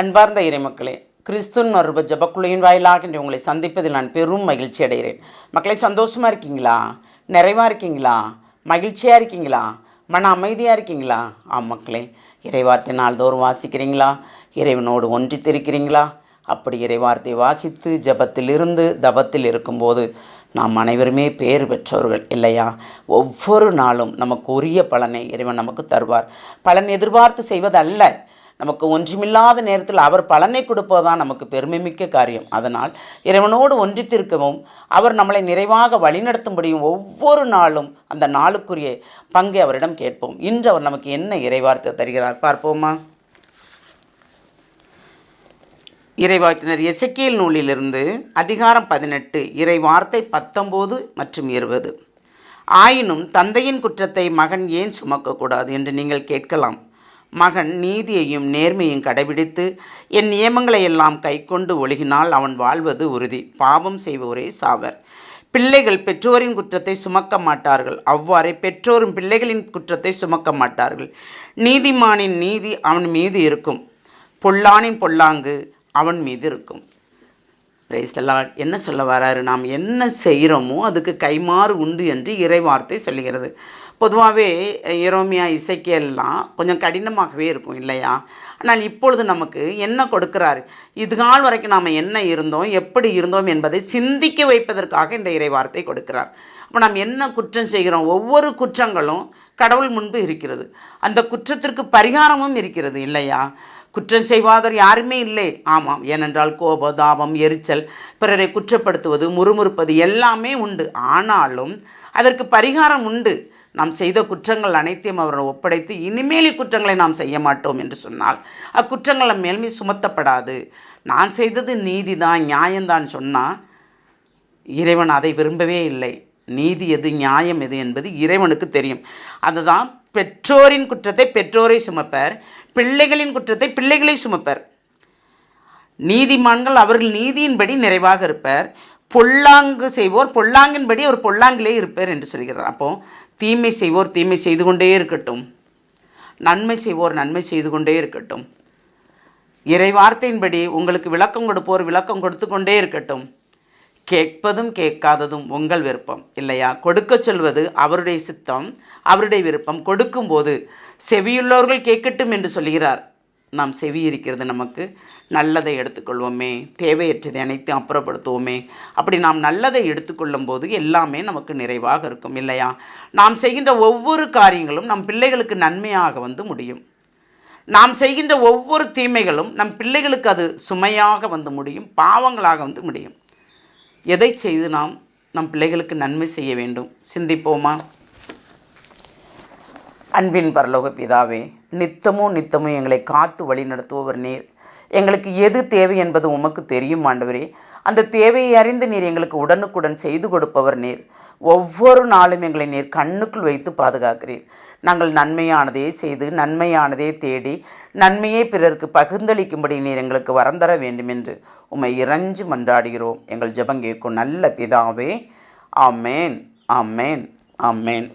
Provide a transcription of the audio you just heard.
அன்பார்ந்த இறைமக்களே, கிறிஸ்துவின் மறுப ஜபக்குழுவின் வாயிலாக இன்று உங்களை சந்திப்பதில் நான் பெரும் மகிழ்ச்சி அடைகிறேன். மக்களை, சந்தோஷமாக இருக்கீங்களா? நிறைவாக இருக்கீங்களா? மகிழ்ச்சியாக இருக்கீங்களா? மன அமைதியாக இருக்கீங்களா? மக்களே, இறைவார்த்தை நாள்தோறும் வாசிக்கிறீங்களா? இறைவனோடு ஒன்றித்திருக்கிறீங்களா? அப்படி இறைவார்த்தை வாசித்து ஜபத்திலிருந்து தபத்தில் இருக்கும்போது நாம் அனைவருமே பேறு பெற்றவர்கள் இல்லையா? ஒவ்வொரு நாளும் நமக்கு உரிய பலனை இறைவன் நமக்கு தருவார். பலன் எதிர்பார்த்து செய்வதல்ல, நமக்கு ஒன்றுமில்லாத நேரத்தில் அவர் பலனை கொடுப்பதுதான் நமக்கு பெருமைமிக்க காரியம். அதனால் இறைவனோடு ஒன்றித்திருக்கவும் அவர் நம்மளை நிறைவாக வழிநடத்தும்படியும் ஒவ்வொரு நாளும் அந்த நாளுக்குரிய பங்கை அவரிடம் கேட்போம். இன்று அவர் நமக்கு என்ன இறைவார்த்தை தருகிறார் பார்ப்போமா? இறைவாக்கினர் எசேக்கியேல் நூலிலிருந்து அதிகாரம் 18 இறைவார்த்தை 19 மற்றும் 20. ஆயினும் தந்தையின் குற்றத்தை மகன் ஏன் சுமக்கக்கூடாது என்று நீங்கள் கேட்கலாம். மகன் நீதியையும் நேர்மையும் கடைபிடித்து என் நியமங்களை எல்லாம் கைக்கொண்டு ஒழுகினால் அவன் வாழ்வது உறுதி. பாவம் செய்வோரே சாவர். பிள்ளைகள் பெற்றோரின் குற்றத்தை சுமக்க மாட்டார்கள், அவ்வாறே பெற்றோரும் பிள்ளைகளின் குற்றத்தை சுமக்க மாட்டார்கள். நீதிமானின் நீதி அவன் மீது இருக்கும், பொல்லானின் பொல்லாங்கு அவன் மீது இருக்கும். Praise the Lord. என்ன சொல்ல வராரு? நாம் என்ன செய்கிறோமோ அதுக்கு கைமாறு உண்டு என்று இறைவார்த்தை சொல்லுகிறது. பொதுவாகவே எரேமியா எசேக்கியேல்லாம் கொஞ்சம் கடினமாகவே இருக்கும் இல்லையா? ஆனால் இப்பொழுது நமக்கு என்ன கொடுக்கிறாரு? இதுகால் வரைக்கும் நாம் என்ன இருந்தோம், எப்படி இருந்தோம் என்பதை சிந்திக்க வைப்பதற்காக இந்த இறைவார்த்தை கொடுக்கிறார். அப்போ நாம் என்ன குற்றம் செய்கிறோம்? ஒவ்வொரு குற்றங்களும் கடவுள் முன்பு இருக்கிறது, அந்த குற்றத்திற்கு பரிகாரமும் இருக்கிறது இல்லையா? குற்றம் செய்வாதவர் யாருமே இல்லை. ஆமாம், ஏனென்றால் கோப தாபம் எரிச்சல் பிறரை குற்றப்படுத்துவது முறுமுறுப்பது எல்லாமே உண்டு. ஆனாலும் அதற்கு பரிகாரம் உண்டு. நாம் செய்த குற்றங்கள் அனைத்தையும் அவரை ஒப்படைத்து இனிமேல் குற்றங்களை நாம் செய்ய மாட்டோம் என்று சொன்னால் அக்குற்றங்கள் நம் மேல்மை சுமத்தப்படாது. நான் செய்தது நீதிதான் நியாயம்தான் சொன்னால் இறைவன் அதை விரும்பவே இல்லை. நீதி எது நியாயம் எது என்பது இறைவனுக்கு தெரியும். அதுதான் பெற்றோரின் குற்றத்தை பெற்றோரை சுமப்பர், பிள்ளைகளின் குற்றத்தை பிள்ளைகளை சுமப்பர். நீதிமான்கள் அவர்கள் நீதியின்படி நிறைவாக இருப்பர், பொல்லாங்கு செய்வோர் பொல்லாங்கின்படி அவர் பொல்லாங்கிலே இருப்பார் என்று சொல்கிறார். அப்போது தீமை செய்வோர் தீமை செய்து கொண்டே இருக்கட்டும், நன்மை செய்வோர் நன்மை செய்து கொண்டே இருக்கட்டும். இறைவார்த்தையின்படி உங்களுக்கு விளக்கம் கொடுப்போர் விளக்கம் கொடுத்து கொண்டே இருக்கட்டும். கேட்பதும் கேட்காததும் உங்கள் விருப்பம் இல்லையா? கொடுக்க சொல்வது அவருடைய சித்தம், அவருடைய விருப்பம். கொடுக்கும்போது செவியுள்ளவர்கள் கேட்கட்டும் என்று சொல்கிறார். நாம் செவி இருக்கிறது, நமக்கு நல்லதை எடுத்துக்கொள்வோமே, தேவையற்றதை அனைத்தையும் அப்புறப்படுத்துவோமே. அப்படி நாம் நல்லதை எடுத்துக்கொள்ளும் போது எல்லாமே நமக்கு நிறைவாக இருக்கும் இல்லையா? நாம் செய்கின்ற ஒவ்வொரு காரியங்களும் நம் பிள்ளைகளுக்கு நன்மையாக முடியும். நாம் செய்கின்ற ஒவ்வொரு தீமைகளும் நம் பிள்ளைகளுக்கு அது சுமையாக முடியும், பாவங்களாக முடியும். எதை செய்து நாம் நம் பிள்ளைகளுக்கு நன்மை செய்ய வேண்டும்? சிந்திப்போமா? அன்பின் பரலோக பிதாவே, நித்தமும் எங்களை காத்து வழி நடத்துபவர் நீர். எங்களுக்கு எது தேவை என்பது உமக்கு தெரியும் ஆண்டவரே. அந்த தேவையை அறிந்து நீர் எங்களுக்கு உடனுக்குடன் செய்து கொடுப்பவர் நீர். ஒவ்வொரு நாளும் எங்களை நீர் கண்ணுக்குள் வைத்து பாதுகாக்கிறீர். நாங்கள் நன்மையானதே செய்து நன்மையானதே தேடி நன்மையே பிறருக்கு பகிர்ந்தளிக்கும்படி நீர் எங்களுக்கு வரம் தர வேண்டும் என்று உம்மை இறைஞ்சு மன்றாடுகிறோம் எங்கள் ஜெபம் கேட்கும் நல்ல பிதாவே. ஆமேன், ஆமேன், ஆமேன்.